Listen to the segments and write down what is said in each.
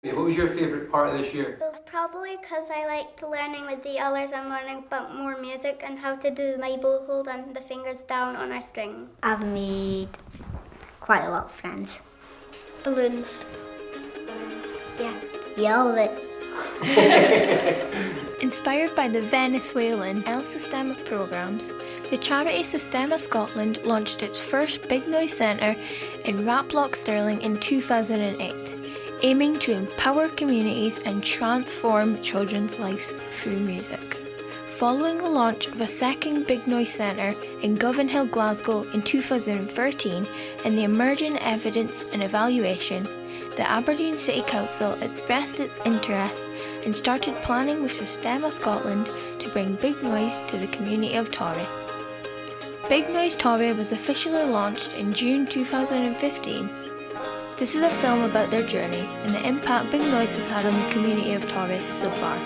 What was your favourite part of this year? It was probably because I liked learning with the others and learning about more music and how to do my bow hold and the fingers down on our string. I've made quite a lot of friends. Balloons. Yeah, all of it. Inspired by the Venezuelan El Sistema programs, the charity Sistema Scotland launched its first Big Noise Centre in Raploch, Stirling in 2008, aiming to empower communities and transform children's lives through music. Following the launch of a second Big Noise Centre in Govan Hill, Glasgow in 2013 and the emerging evidence and evaluation, the Aberdeen City Council expressed its interest and started planning with Sistema Scotland to bring Big Noise to the community of Torry. Big Noise Torry was officially launched in June 2015. This is a film about their journey and the impact Big Noise has had on the community of Torry so far.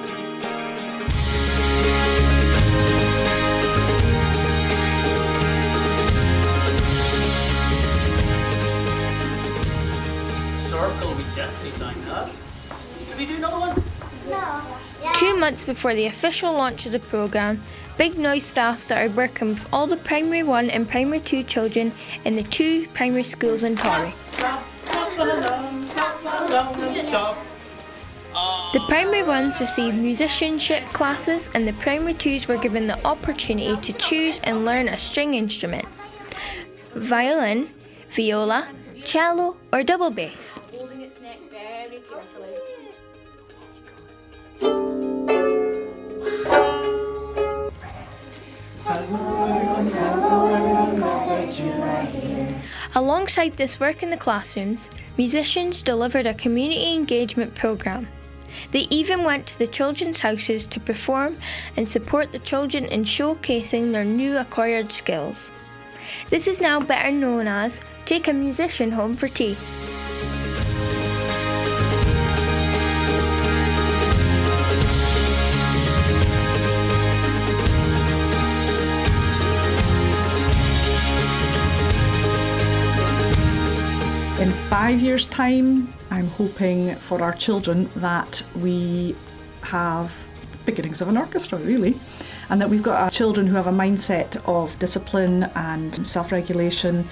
Circle, we definitely sang that. Can we do another one? No. 2 months before the official launch of the programme, Big Noise staff started working with all the Primary 1 and Primary 2 children in the 2 primary schools in Torry. The Primary 1s received musicianship classes and the Primary 2s were given the opportunity to choose and learn a string instrument: violin, viola, cello or double bass. Holding its neck very carefully. Alongside this work in the classrooms, musicians delivered a community engagement programme. They even went to the children's houses to perform and support the children in showcasing their new acquired skills. This is now better known as Take a Musician Home for Tea. In 5 years' time, I'm hoping for our children that we have beginnings of an orchestra, really, and that we've got children who have a mindset of discipline and self-regulation,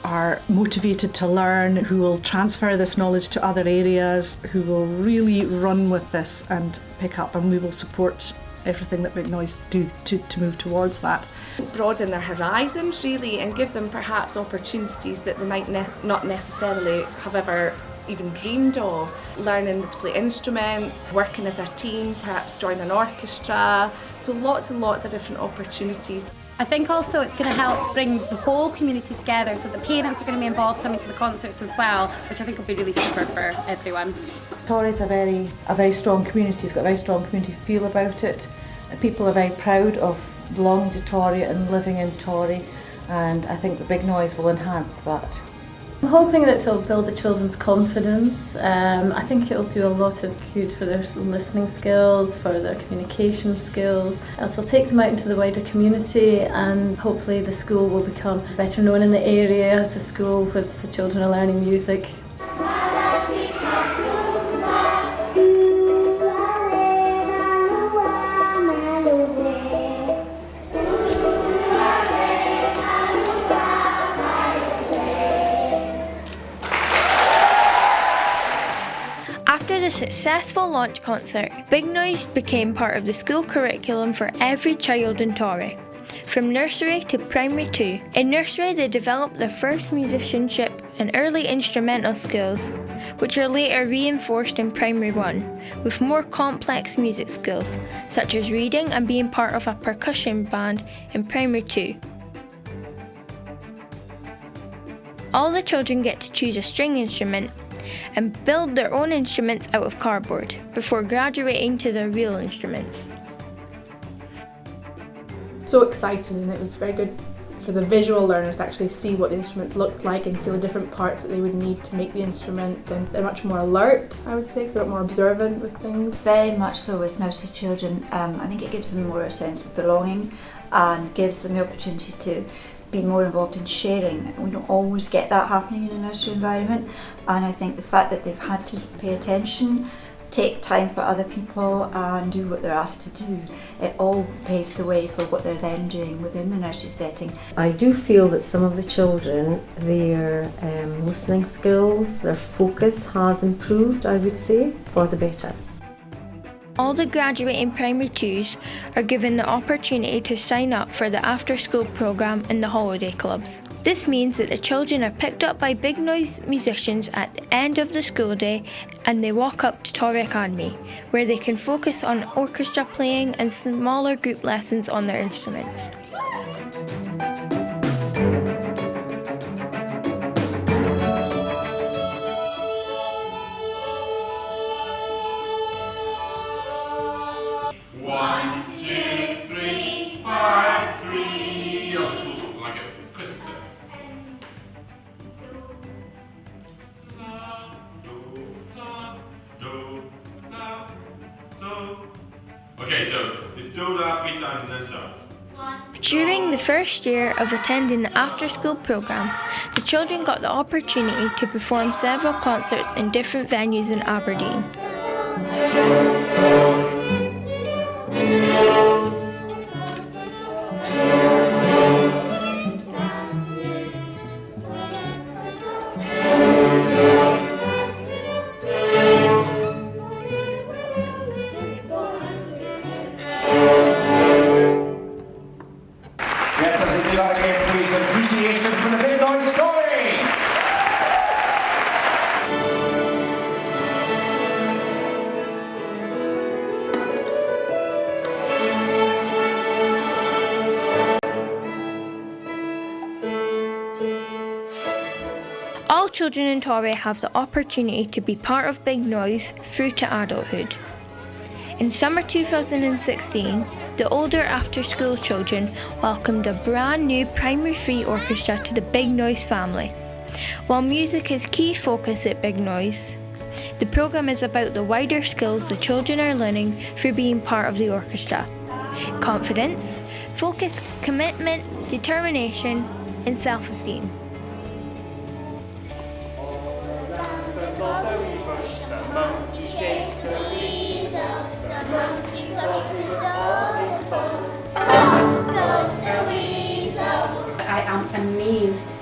are motivated to learn, who will transfer this knowledge to other areas, who will really run with this and pick up, and we will support everything that Big Noise do to move towards that. Broaden their horizons really and give them perhaps opportunities that they might not necessarily have ever even dreamed of. Learning to play instruments, working as a team, perhaps join an orchestra. So lots and lots of different opportunities. I think also it's going to help bring the whole community together, so the parents are going to be involved coming to the concerts as well, which I think will be really super for everyone. Torry's a very strong community. It's got a very strong community feel about it. People are very proud of belonging to Torry and living in Torry, and I think the Big Noise will enhance that. I'm hoping that it'll build the children's confidence. I think it'll do a lot of good for their listening skills, for their communication skills. It'll take them out into the wider community, and hopefully the school will become better known in the area as a school with the children are learning music. After the successful launch concert, Big Noise became part of the school curriculum for every child in Torry, from nursery to primary 2. In nursery, they developed their first musicianship and early instrumental skills, which are later reinforced in primary 1, with more complex music skills, such as reading and being part of a percussion band in primary 2. All the children get to choose a string instrument and build their own instruments out of cardboard before graduating to their real instruments. So exciting, and it was very good for the visual learners to actually see what the instrument looked like and see the different parts that they would need to make the instrument, and they're much more alert, I would say, because they're more observant with things. Very much so with nursery children. I think it gives them more a sense of belonging and gives them the opportunity to be more involved in sharing. We don't always get that happening in a nursery environment, and I think the fact that they've had to pay attention, take time for other people and do what they're asked to do, it all paves the way for what they're then doing within the nursery setting. I do feel that some of the children, their listening skills, their focus has improved, I would say, for the better. All the graduating primary twos are given the opportunity to sign up for the after-school programme in the holiday clubs. This means that the children are picked up by big noise musicians at the end of the school day and they walk up to TORRY Academy, where they can focus on orchestra playing and smaller group lessons on their instruments. Okay, so it's do, la 3 times and then so. During the first year of attending the after-school programme, the children got the opportunity to perform several concerts in different venues in Aberdeen. Appreciation for the big noise story. All children in TORRY have the opportunity to be part of Big Noise through to adulthood. In summer 2016, the older after-school children welcomed a brand new primary 3 orchestra to the Big Noise family. While music is key focus at Big Noise, the programme is about the wider skills the children are learning through being part of the orchestra. Confidence, focus, commitment, determination, and self-esteem. I am amazed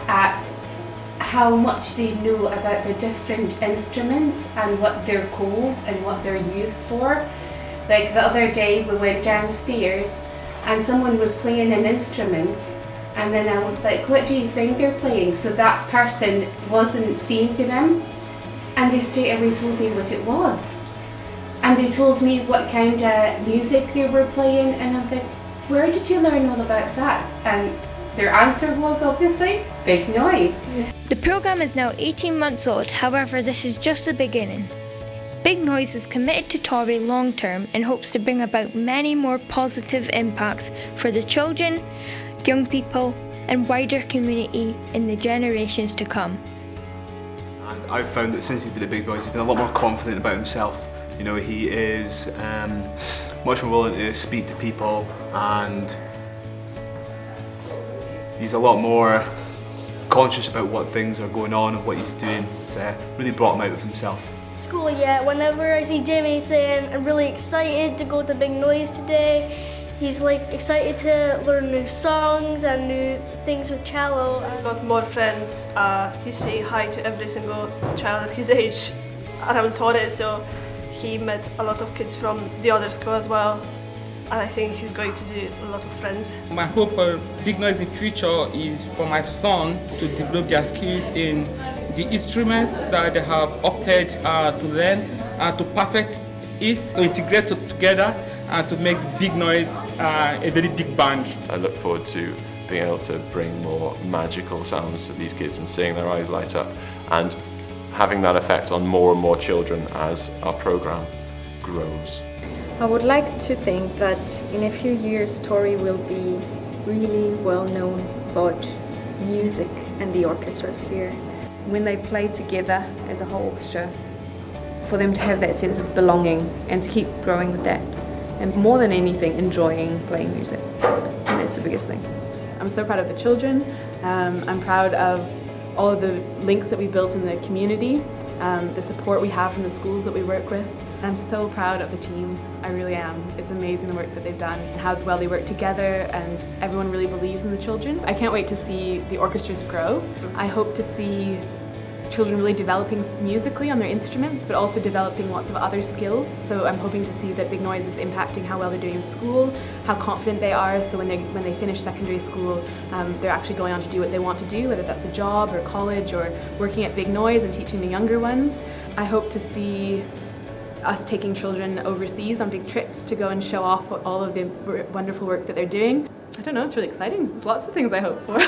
at how much they know about the different instruments and what they're called and what they're used for. Like the other day we went downstairs and someone was playing an instrument, and then I was like, what do you think they're playing? So that person wasn't seen to them, and they straight away told me what it was. And they told me what kind of music they were playing, and I was like, where did you learn all about that? And their answer was obviously Big Noise. The programme is now 18 months old, however this is just the beginning. Big Noise is committed to TORRY long term and hopes to bring about many more positive impacts for the children, young people and wider community in the generations to come. And I've found that since he's been at Big Noise, he's been a lot more confident about himself. You know, he is much more willing to speak to people, and he's a lot more conscious about what things are going on and what he's doing. It's really brought him out of himself. School, yeah. Whenever I see Jamie saying, I'm really excited to go to Big Noise today, he's like excited to learn new songs and new things with cello. He's got more friends. He's saying hi to every single child at his age around TORRY, so he met a lot of kids from the other school as well, and I think he's going to do a lot of friends. My hope for Big Noise in future is for my son to develop their skills in the instruments that they have opted to learn, and to perfect it, to integrate it together, and to make Big Noise a very big band. I look forward to being able to bring more magical sounds to these kids and seeing their eyes light up, and having that effect on more and more children as our programme grows. I would like to think that in a few years TORRY will be really well known about music and the orchestras here. When they play together as a whole orchestra, for them to have that sense of belonging and to keep growing with that, and more than anything enjoying playing music, and that's the biggest thing. I'm so proud of the children. I'm proud of all of the links that we built in the community, the support we have from the schools that we work with. I'm so proud of the team, I really am. It's amazing the work that they've done and how well they work together, and everyone really believes in the children. I can't wait to see the orchestras grow. I hope to see children really developing musically on their instruments, but also developing lots of other skills. So I'm hoping to see that Big Noise is impacting how well they're doing in school, how confident they are, so when they finish secondary school, they're actually going on to do what they want to do, whether that's a job or college or working at Big Noise and teaching the younger ones. I hope to see us taking children overseas on big trips to go and show off all of the wonderful work that they're doing. I don't know, it's really exciting. There's lots of things I hope for.